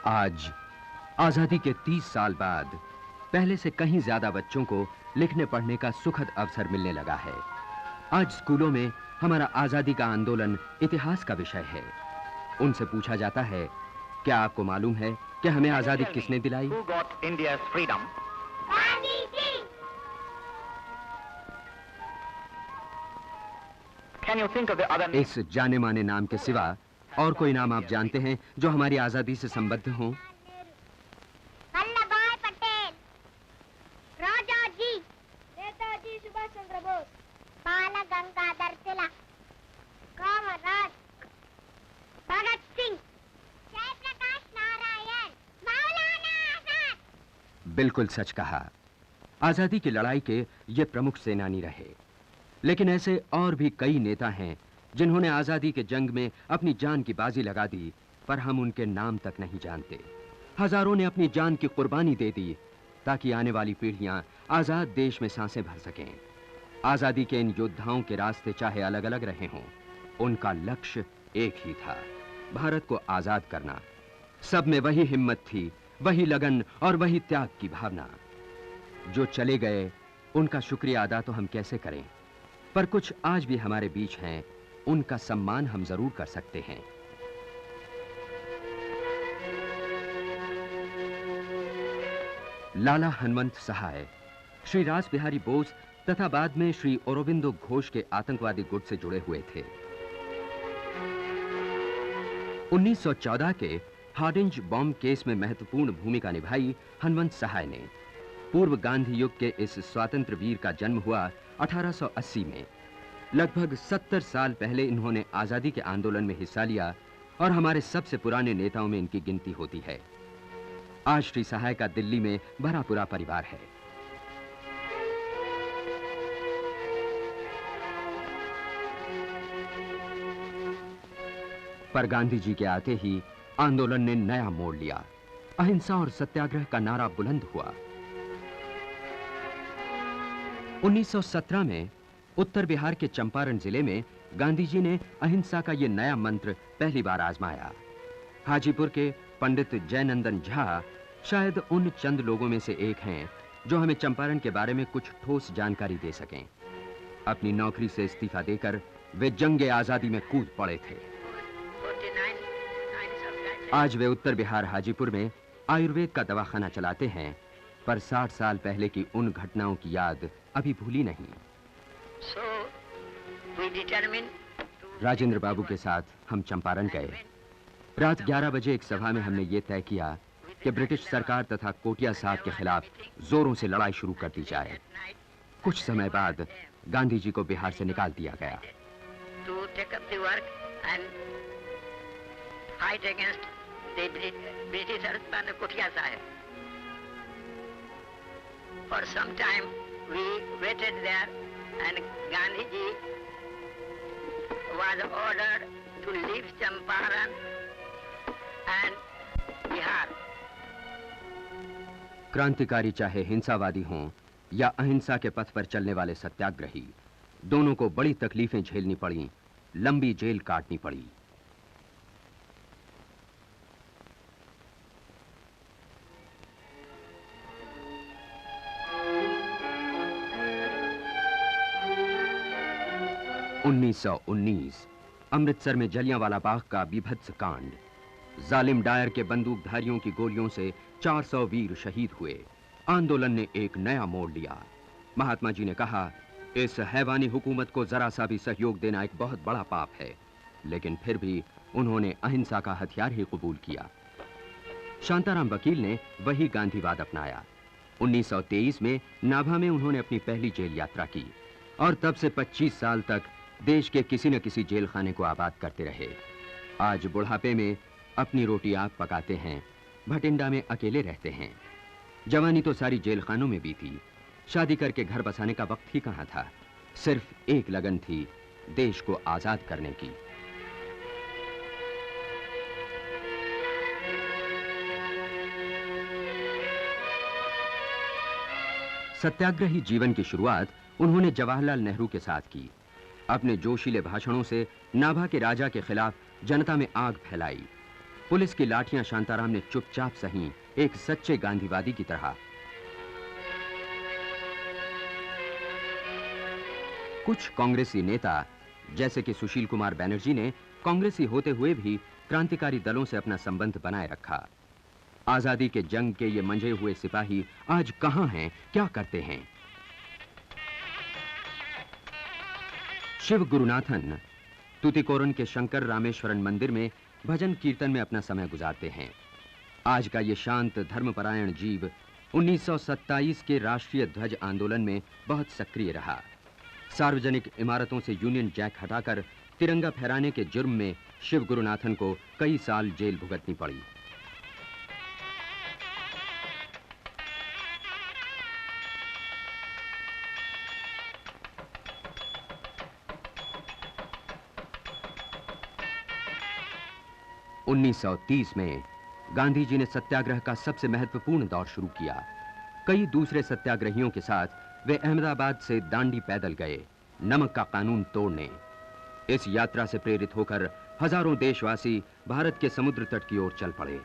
आज आजादी के 30 साल बाद पहले से कहीं ज्यादा बच्चों को लिखने पढ़ने का सुखद अवसर मिलने लगा है। आज स्कूलों में हमारा आजादी का आंदोलन इतिहास का विषय है। उनसे पूछा जाता है, क्या आपको मालूम है कि हमें आजादी किसने दिलाई? इस जाने माने नाम के सिवा और कोई नाम आप जानते हैं जो हमारी आजादी से संबद्ध हों? वल्लभभाई पटेल, राजा जी, नेताजी सुभाष चंद्र बोस, बाल गंगाधर तिलक, कामराज, भगत सिंह, जयप्रकाश नारायण, मौलाना आजाद। बिल्कुल सच कहा। आजादी की लड़ाई के ये प्रमुख सेनानी रहे। लेकिन ऐसे और भी कई नेता हैं जिन्होंने आजादी के जंग में अपनी जान की बाजी लगा दी, पर हम उनके नाम तक नहीं जानते। हजारों ने अपनी जान की कुर्बानी दे दी ताकि आने वाली पीढ़ियां आजाद देश में सांसें भर सकें। आजादी के इन योद्धाओं के रास्ते चाहे अलग अलग रहे हों, उनका लक्ष्य एक ही था, भारत को आजाद करना। सब में वही हिम्मत थी, वही लगन और वही त्याग की भावना। जो चले गए उनका शुक्रिया अदा तो हम कैसे करें, पर कुछ आज भी हमारे बीच हैं, उनका सम्मान हम जरूर कर सकते हैं। लाला हनुमंत सहाय श्री रास बिहारी बोस तथा बाद में श्री औरोबिंदो घोष के आतंकवादी गुट से जुड़े हुए थे। 1914 के हार्डिंज बॉम्ब केस में महत्वपूर्ण भूमिका निभाई हनुमंत सहाय ने। पूर्व गांधी युग के इस स्वतंत्र वीर का जन्म हुआ 1880 में। लगभग 70 साल पहले इन्होंने आजादी के आंदोलन में हिस्सा लिया और हमारे सबसे पुराने नेताओं में इनकी गिनती होती है। आज श्री सहाय का दिल्ली में भरा पूरा परिवार है। पर गांधी जी के आते ही आंदोलन ने नया मोड़ लिया। अहिंसा और सत्याग्रह का नारा बुलंद हुआ। 1917 में उत्तर बिहार के चंपारण जिले में गांधी जी ने अहिंसा का यह नया मंत्र पहली बार आजमाया। हाजीपुर के पंडित जयनंदन झा शायद उन चंद लोगों में से एक हैं जो हमें चंपारण के बारे में कुछ ठोस जानकारी दे सकें। अपनी नौकरी से इस्तीफा देकर वे जंगे आजादी में कूद पड़े थे। आज वे उत्तर बिहार हाजीपुर में आयुर्वेद का दवाखाना चलाते हैं, पर 60 साल पहले की उन घटनाओं की याद अभी भूली नहीं। राजेंद्र बाबू के साथ हम चंपारण गए। रात 11 बजे एक सभा में हमने ये तय किया कि ब्रिटिश सरकार तथा कोटिया साहब के खिलाफ जोरों से लड़ाई शुरू कर दी जाए। कुछ समय बाद गांधी जी को बिहार से निकाल दिया गया। For some time we waited there and Gandhi ji was ordered to leave Champaran and Bihar. क्रांतिकारी चाहे हिंसावादी हों या अहिंसा के पथ पर चलने वाले सत्याग्रही, दोनों को बड़ी तकलीफें झेलनी पड़ी, लंबी जेल काटनी पड़ी। (1919) अमृतसर में जलियांवाला बाग का बीभत्स कांड। जालिम डायर के बंदूकधारियों की गोलियों से 400 वीर शहीद हुए। आंदोलन ने एक नया मोड़ लिया। महात्मा जी ने कहा, इस हैवानी हुकूमत को जरा सा भी सहयोग देना एक बहुत बड़ा पाप है, लेकिन फिर भी उन्होंने अहिंसा का हथियार ही कबूल किया। शांताराम वकील ने वही गांधीवाद अपनाया। 1923 में नाभा में उन्होंने अपनी पहली जेल यात्रा की और तब से 25 साल तक देश के किसी न किसी जेल खाने को आबाद करते रहे। आज बुढ़ापे में अपनी रोटी आप पकाते हैं, भटिंडा में अकेले रहते हैं। जवानी तो सारी जेल खानों में बीती। शादी करके घर बसाने का वक्त ही कहां था। सिर्फ एक लगन थी, देश को आजाद करने की। सत्याग्रही जीवन की शुरुआत उन्होंने जवाहरलाल नेहरू के साथ की। अपने जोशीले भाषणों से नाभा के राजा के खिलाफ जनता में आग फैलाई। पुलिस की लाठियां शांताराम ने चुपचाप सही, एक सच्चे गांधीवादी की तरह। कुछ कांग्रेसी नेता जैसे कि सुशील कुमार बैनर्जी ने कांग्रेसी होते हुए भी क्रांतिकारी दलों से अपना संबंध बनाए रखा। आजादी के जंग के ये मंजे हुए सिपाही आज कहां हैं, क्या करते हैं? शिव गुरुनाथन तुतिकोरन के शंकर रामेश्वरन मंदिर में भजन कीर्तन में अपना समय गुजारते हैं। आज का ये शांत धर्मपरायण जीव 1927 के राष्ट्रीय ध्वज आंदोलन में बहुत सक्रिय रहा। सार्वजनिक इमारतों से यूनियन जैक हटाकर तिरंगा फहराने के जुर्म में शिव गुरुनाथन को कई साल जेल भुगतनी पड़ी। उन्नीस 1930 में गांधी जी ने सत्याग्रह का सबसे महत्वपूर्ण दौर शुरू किया। कई दूसरे सत्याग्रहियों के साथ वे अहमदाबाद से दांडी पैदल गए, नमक का कानून तोड़ने। इस यात्रा से प्रेरित होकर हजारों देशवासी भारत के समुद्र तट की ओर चल पड़े।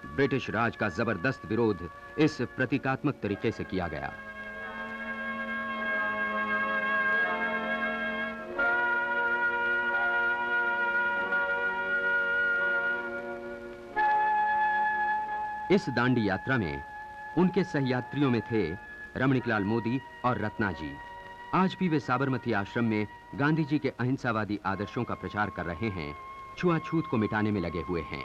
ब्रिटिश राज का जबरदस्त विरोध इस प्रतीकात्मक तरीके से किया गया। इस दांडी यात्रा में उनके सहयात्रियों में थे रमणीकलाल मोदी और रत्ना जी। आज भी वे साबरमती आश्रम में गांधी जी के अहिंसावादी आदर्शों का प्रचार कर रहे हैं, छुआछूत को मिटाने में लगे हुए हैं।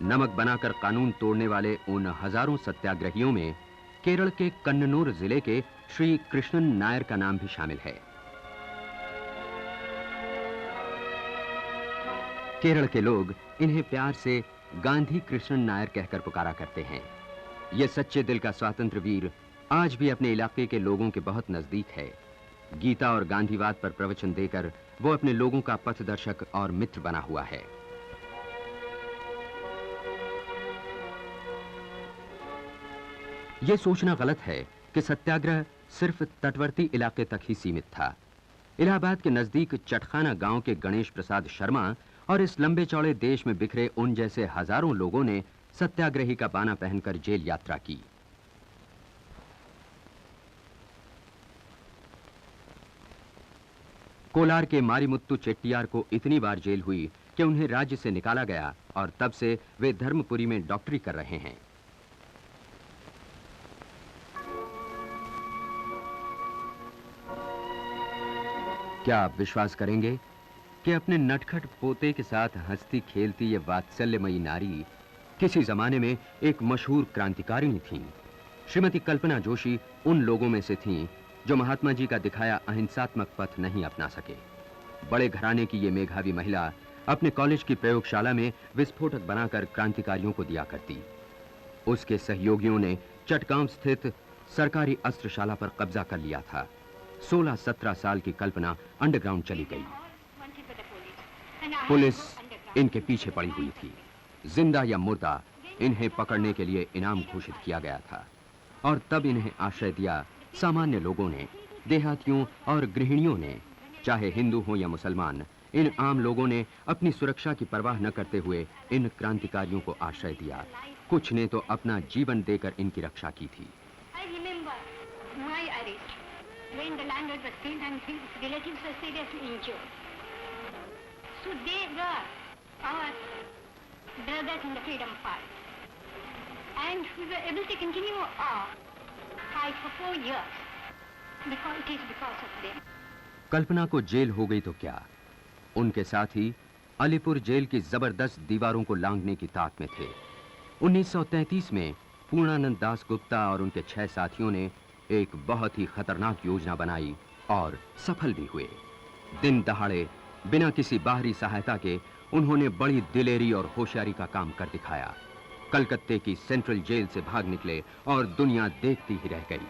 नमक बनाकर कानून तोड़ने वाले उन हजारों सत्याग्रहियों में केरल के कन्ननूर जिले के श्री कृष्णन नायर का नाम भी शामिल है। केरल के लोग इन्हें प्यार से गांधी कृष्णन नायर कहकर पुकारा करते हैं। ये सच्चे दिल का स्वातंत्र्य वीर आज भी अपने इलाके के लोगों के बहुत नजदीक है। गीता और गांधीवाद पर प्रवचन देकर वो अपने लोगों का पथदर्शक और मित्र बना हुआ है। यह सोचना गलत है कि सत्याग्रह सिर्फ तटवर्ती इलाके तक ही सीमित था। इलाहाबाद के नजदीक चटखाना गांव के गणेश प्रसाद शर्मा और इस लंबे चौड़े देश में बिखरे उन जैसे हजारों लोगों ने सत्याग्रही का बाना पहनकर जेल यात्रा की। कोलार के मारीमुत्तु चेट्टियार को इतनी बार जेल हुई कि उन्हें राज्य से निकाला गया और तब से वे धर्मपुरी में डॉक्टरी कर रहे हैं। क्या आप विश्वास करेंगे कि अपने नटखट पोते के साथ हंसती खेलती ये वात्सल्यमयी नारी किसी जमाने में एक मशहूर क्रांतिकारिणी थीं। श्रीमती कल्पना जोशी उन लोगों में से थीं जो महात्मा जी का दिखाया अहिंसात्मक पथ नहीं अपना सके। बड़े घराने की ये मेधावी महिला अपने कॉलेज की प्रयोगशाला में विस्फोटक बनाकर क्रांतिकारियों को दिया करती। उसके सहयोगियों ने चटगांव स्थित सरकारी अस्त्रशाला पर कब्जा कर लिया था। 16-17 साल की कल्पना अंडरग्राउंड चली गई। पुलिस इनके पीछे पड़ी हुई थी। जिंदा या मुर्दा इन्हें पकड़ने के लिए इनाम घोषित किया गया था और तब इन्हें आश्रय दिया सामान्य लोगों ने, देहातियों और गृहिणियों ने। चाहे हिंदू हो या मुसलमान, इन आम लोगों ने अपनी सुरक्षा की परवाह न करते हुए इन क्रांतिकारियों को आश्रय दिया। कुछ ने तो अपना जीवन देकर इनकी रक्षा की थी। When the landlord was killed and his relatives were seriously injured. So they were our brothers in the freedom fight. And we were able to continue our fight for 4 years. Because it is because of them. कल्पना को jail हो गई तो क्या? उनके साथी Alipur jail की जबरदस्त दीवारों को लांघने की ताक में थे। 1933 में पूर्णानंद दास गुप्ता और उनके 6 साथियों ने एक बहुत ही खतरनाक योजना बनाई और सफल भी हुए। दिन दहाड़े बिना किसी बाहरी सहायता के उन्होंने बड़ी दिलेरी और होशियारी का काम कर दिखाया। कलकत्ते की सेंट्रल जेल से भाग निकले और दुनिया देखती ही रह गई।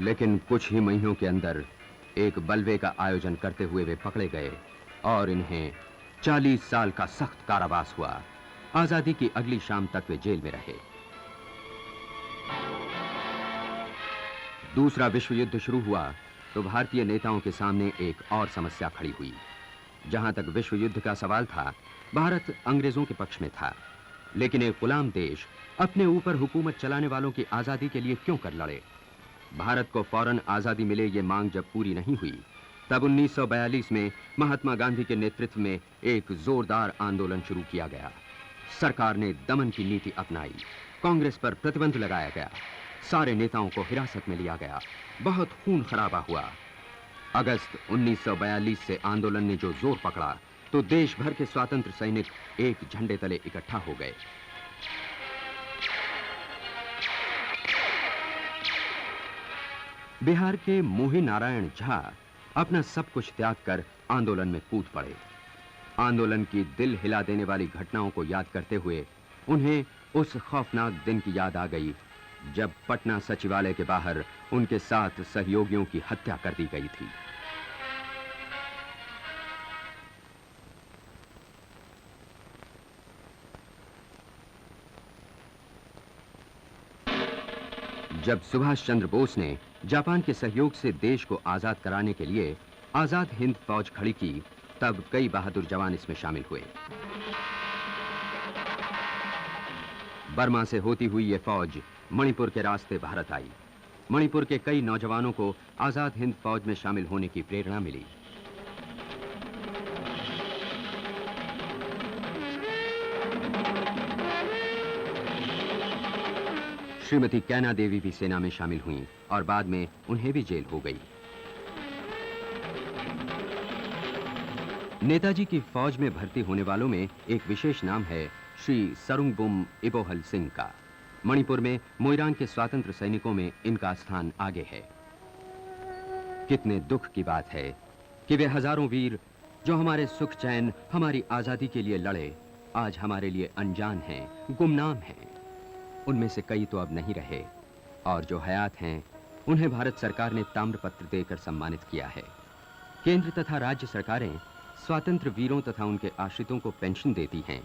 लेकिन कुछ ही महीनों के अंदर एक बलवे का आयोजन करते हुए वे पकड़े गए और इन्हें 40 साल का सख्त कारावास हुआ। आजादी की अगली शाम तक वे जेल में रहे। दूसरा विश्व युद्ध शुरू हुआ तो भारतीय नेताओं के सामने एक और समस्या खड़ी हुई। जहां तक विश्व युद्ध का सवाल था, भारत अंग्रेजों के पक्ष में था, लेकिन एक गुलाम देश अपने ऊपर हुकूमत चलाने वालों की आजादी के लिए क्यों कर लड़े? भारत को फौरन आजादी मिले ये मांग जब पूरी नहीं हुई, तब 1942 में महात्मा गांधी के नेतृत्व में एक जोरदार आंदोलन शुरू किया गया। सरकार ने दमन की नीति अपनाई, कांग्रेस पर प्रतिबंध लगाया गया, सारे नेताओं को हिरासत में लिया गया, बहुत खून खराबा हुआ। अगस्त 1942 से आंदोलन ने जो जोर पकड़ा तो देश भर के स्वतंत्र सैनिक एक झंडे तले इकट्ठा हो गए। बिहार के मोही नारायण झा अपना सब कुछ त्याग कर आंदोलन में कूद पड़े। आंदोलन की दिल हिला देने वाली घटनाओं को याद करते हुए उन्हें उस खौफनाक दिन की याद आ गई जब पटना सचिवालय के बाहर उनके 7 सहयोगियों की हत्या कर दी गई थी। जब सुभाष चंद्र बोस ने जापान के सहयोग से देश को आजाद कराने के लिए आजाद हिंद फौज खड़ी की, तब कई बहादुर जवान इसमें शामिल हुए। बर्मा से होती हुई यह फौज मणिपुर के रास्ते भारत आई। मणिपुर के कई नौजवानों को आजाद हिंद फौज में शामिल होने की प्रेरणा मिली। श्रीमती कैना देवी भी सेना में शामिल हुईं और बाद में उन्हें भी जेल हो गई। नेताजी की फौज में भर्ती होने वालों में एक विशेष नाम है श्री सरुंगबुम इबोहल सिंह का। मणिपुर में मोइरांग के स्वतंत्र सैनिकों में इनका स्थान आगे है। कितने दुख की बात है कि वे हजारों वीर जो हमारे सुख चैन, हमारी आजादी के लिए लड़े, आज हमारे लिए अनजान हैं, गुमनाम हैं। उनमें से कई तो अब नहीं रहे और जो हयात हैं उन्हें भारत सरकार ने ताम्रपत्र देकर सम्मानित किया है। केंद्र तथा राज्य सरकारें स्वतंत्र वीरों तथा उनके आश्रितों को पेंशन देती हैं।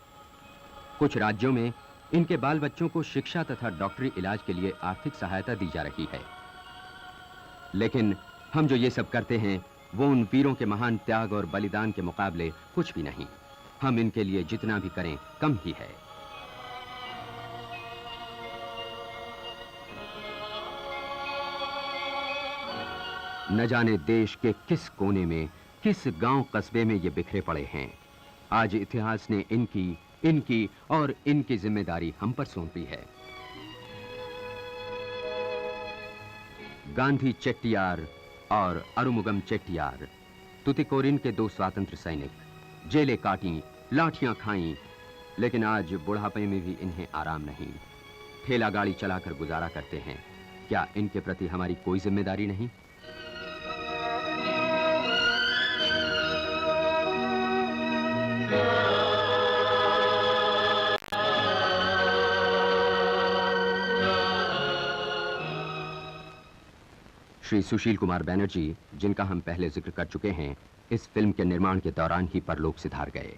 कुछ राज्यों में इनके बाल बच्चों को शिक्षा तथा डॉक्टरी इलाज के लिए आर्थिक सहायता दी जा रही है। लेकिन हम जो ये सब करते हैं वो उन वीरों के महान त्याग और बलिदान के मुकाबले कुछ भी नहीं। हम इनके लिए जितना भी करें कम ही है। न जाने देश के किस कोने में, किस गांव कस्बे में ये बिखरे पड़े हैं। आज इतिहास ने इनकी और इनकी जिम्मेदारी हम पर सौंपी है। गांधी चेट्टियार और अरुमुगम चेट्टियार, तुतिकोरिन के 2 स्वतंत्र सैनिक, जेलें काटी, लाठियां खाईं, लेकिन आज बुढ़ापे में भी इन्हें आराम नहीं। ठेला गाड़ी चलाकर गुजारा करते हैं। क्या इनके प्रति हमारी कोई जिम्मेदारी नहीं? श्री सुशील कुमार बैनर्जी, जिनका हम पहले जिक्र कर चुके हैं, इस फिल्म के निर्माण के दौरान ही परलोक सिधार गए।